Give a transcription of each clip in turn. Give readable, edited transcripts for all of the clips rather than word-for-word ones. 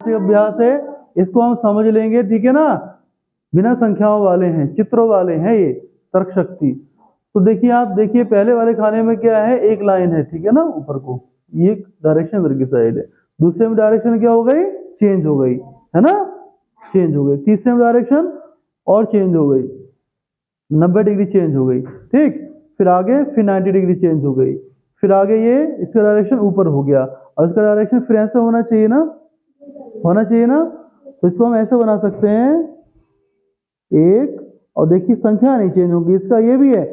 मानसिक अभ्यास है, इसको हम समझ लेंगे, ठीक है ना। बिना संख्याओं वाले हैं, चित्रों वाले हैं ये तर्क शक्ति। तो देखिए आप देखिए पहले वाले खाने में क्या है, एक लाइन है, ठीक है ना, ऊपर को ये डायरेक्शन इधर की साइड है। दूसरे में डायरेक्शन क्या हो गई, चेंज हो गई, है ना, चेंज हो गई। तीसरे में डायरेक्शन और चेंज हो गई, 90 डिग्री चेंज हो गई, ठीक। फिर आगे फिर 90 डिग्री चेंज हो गई। फिर आगे ये इसका डायरेक्शन ऊपर हो गया, और इसका डायरेक्शन फिर ऐसा होना चाहिए ना, होना चाहिए ना। तो इसको हम ऐसे बना सकते हैं, एक, और देखिए संख्या नहीं चेंज होगी, इसका ये भी है,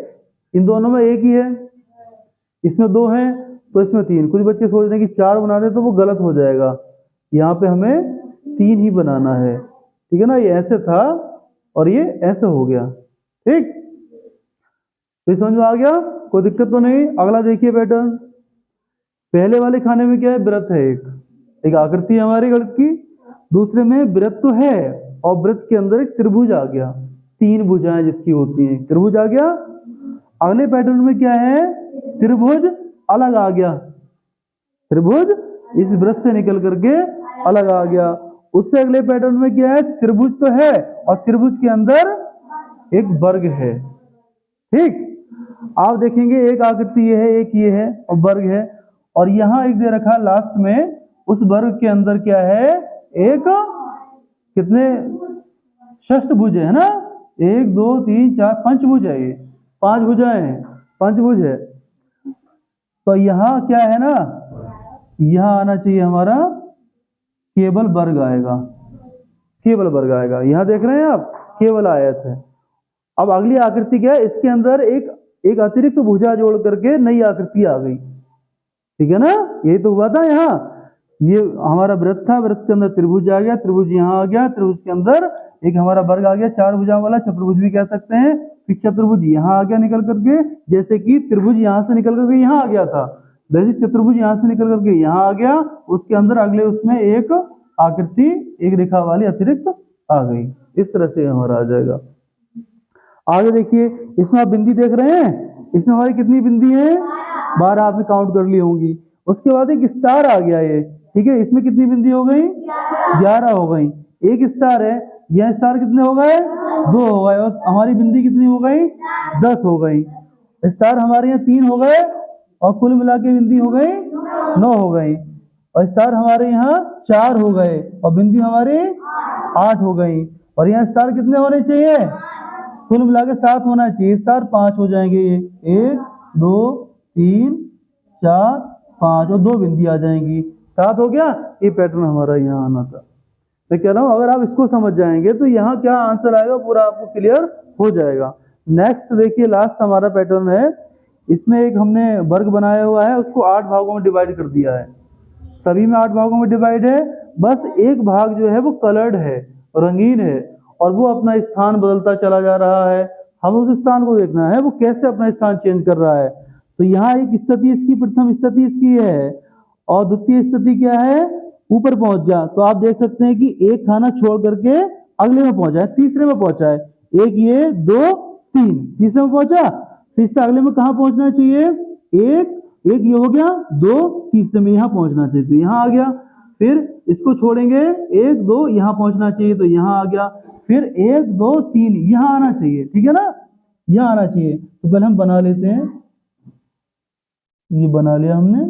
इन दोनों में एक ही है, इसमें 2 है तो इसमें 3। कुछ बच्चे सोच रहे हैं कि 4 बना दे तो वो गलत हो जाएगा, यहाँ पे हमें 3 ही बनाना है, ठीक है ना। ये ऐसे था और ये ऐसे हो गया, ठीक। तो समझ में आ गया, कोई दिक्कत तो नहीं। अगला देखिए पैटर्न, पहले वाले खाने में क्या है, वृत्त है, एक आकृति है हमारी गणित की। दूसरे में वृत्त तो है और वृत्त के अंदर एक त्रिभुज आ गया, 3 भुजाएं जिसकी होती हैं, त्रिभुज आ गया। अगले पैटर्न में क्या है, त्रिभुज अलग आ गया, त्रिभुज इस वृत्त से निकल करके अलग आ गया। उससे अगले पैटर्न में क्या है, त्रिभुज तो है और त्रिभुज के अंदर एक वर्ग है, ठीक। आप देखेंगे एक आकृति ये है, एक ये है और वर्ग है, और यहां एक दे रखा लास्ट में, उस वर्ग के अंदर क्या है, एक कितने षष्ठभुज है ना, 1 2 3 4 पंचभुज है, ये 5 भुजाएं हैं, पंचभुज है। तो यहां क्या है ना, यहां आना चाहिए हमारा केवल वर्ग आएगा, केवल वर्ग आएगा। यहां देख रहे हैं आप, केवल आयत है। अब अगली आकृति क्या है, इसके अंदर एक अतिरिक्त भुजा जोड़ करके नई आकृति आ गई, ठीक है ना। यही तो हुआ था यहाँ, ये हमारा वृत्त था, वृत्त के अंदर त्रिभुज आ गया, त्रिभुज यहाँ आ गया, त्रिभुज के अंदर एक हमारा वर्ग आ गया, 4 भुजाओं वाला, चतुर्भुज भी कह सकते हैं। फिर चतुर्भुज यहाँ आ गया निकल करके, जैसे कि त्रिभुज यहाँ से निकल करके यहाँ आ गया था, वैसे चतुर्भुज यहाँ से निकल करके यहाँ आ गया। उसके अंदर अगले उसमें एक आकृति, एक रेखा वाली अतिरिक्त आ गई, इस तरह से हमारा आ जाएगा। आगे देखिए, इसमें आप बिंदी देख रहे हैं, इसमें हमारी कितनी बिंदी है, 12 आपने काउंट कर ली होंगी। उसके बाद एक स्टार आ गया ये, ठीक है, इसमें कितनी बिंदी हो गई, 11 हो गई। एक स्टार है, यह स्टार कितने हो गए, 2 हो गए, और हमारी बिंदी कितनी हो गई, 10 हो गई। स्टार हमारे यहाँ 3 हो गए और कुल मिला के बिंदी हो गई 9 हो गई, और स्टार हमारे यहाँ 4 हो गए और बिंदी हमारी 8 हो गई। और यहाँ स्टार कितने होने चाहिए, कुल मिला के 7 होना चाहिए, स्टार 5 हो जाएंगे, ये 1 2 3 4 5 और 2 बिंदी आ जाएंगी, 7 हो गया। ये पैटर्न हमारा यहाँ आना था। मैं कह रहा हूँ अगर आप इसको समझ जाएंगे तो यहाँ क्या आंसर आएगा पूरा आपको क्लियर हो जाएगा। नेक्स्ट देखिए, लास्ट हमारा पैटर्न है, इसमें एक हमने वर्ग बनाया हुआ है, उसको 8 भागों में डिवाइड कर दिया है, सभी में 8 भागों में डिवाइड है, बस एक भाग जो है वो कलर्ड है, रंगीन है, और वो अपना स्थान बदलता चला जा रहा है। हम उस स्थान को देखना है वो कैसे अपना स्थान चेंज कर रहा है। तो यहाँ एक स्थिति इसकी, प्रथम स्थिति इसकी है और द्वितीय स्थिति क्या है, ऊपर पहुंच गया। तो आप देख सकते हैं कि एक खाना छोड़ करके अगले में पहुंचा है, तीसरे में पहुंचा है, एक ये 2 3 तीसरे में पहुंचा, फिर से अगले में कहाँ पहुंचना चाहिए, एक ये हो गया, 2 तीसरे में यहाँ पहुंचना चाहिए, तो यहाँ आ गया। फिर इसको छोड़ेंगे, 1 2 यहाँ पहुंचना चाहिए, तो यहाँ आ गया। फिर 1 2 3 यहाँ आना चाहिए, ठीक है ना, यहाँ आना चाहिए। तो पहले हम बना लेते हैं, ये बना लिया हमने,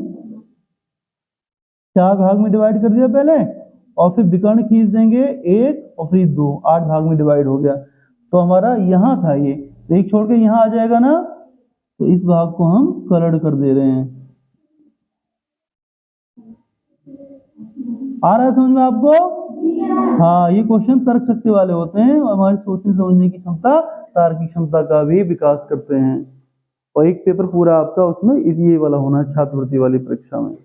4 भाग में डिवाइड कर दिया पहले, और फिर विकर्ण खींच देंगे 1 और फिर 2, 8 भाग में डिवाइड हो गया। तो हमारा यहाँ था ये, तो एक छोड़ के यहाँ आ जाएगा ना, तो इस भाग को हम कलर्ड कर दे रहे हैं। आ रहा है समझ में आपको? हाँ, ये क्वेश्चन तर्क शक्ति वाले होते हैं, हमारी सोचने समझने की क्षमता, तार्किक क्षमता का भी विकास करते हैं। और एक पेपर पूरा आपका उसमें ये वाला होना है छात्रवृत्ति वाली परीक्षा में।